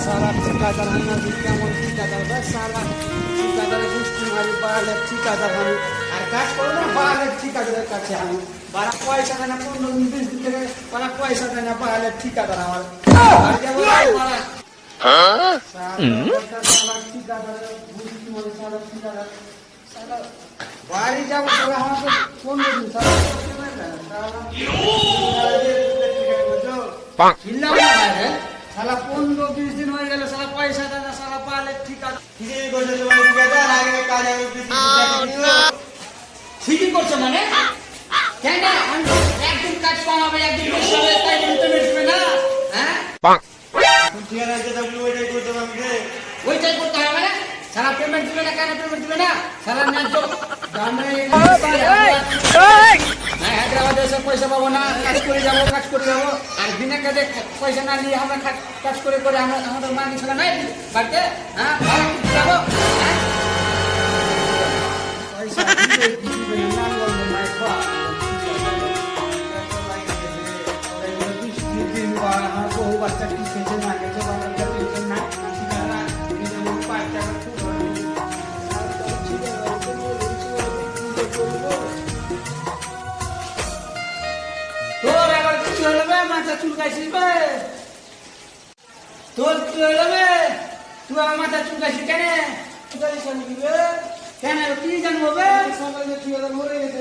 সারা ঠিকাদার আমি কেমন ঠিকাদার ভাই সারা ঠিকাদারের গোষ্ঠী মারি বাড়ালের ঠিকাদার আমি আর কাজ করো না বাড়ালের ঠিকাদারের কাছে আমি বাড়া পয়সা দেয় না 15-20 দিন থেকে বাড়া পয়সা দেয় না বাড়ালের ঠিকাদার আমার বাড়ি যাবো আমাকে 15 দিন সালা 15-20 দিন হয়ে গেল সালা পয়সা দেয় না সালা পালে ঠিকাদার ঠিকই করছো মানে কেন একদিন কাজ কম হবে একদিন বেশি হবে তাই বলতে বেরবে না হ্যাঁ ওইটাই করতে হবে না সারা পেমেন্ট দিবে না কেন পেমেন্ট দিবে না সারা ন্যায্য হায়দ্রাবাদে এসে পয়সা পাবো না কাজ করে যাবো আর বিনা কাজে পয়সা না নিয়ে আমরা কাজ করে আমরা আমাদের মা কিছু নাই বাড়িতে হ্যাঁ যাবো পয়সা আমার বহু বাচ্চা কি খেয়েছে না খেয়েছে না তোর আবার কিছু হলো মাথা চুলকাইছিস তোর কি হলো তুই আমার মাথা চুলকাইছিস কেন কেন কি জানবো সকালে কি হলো মরে গেছে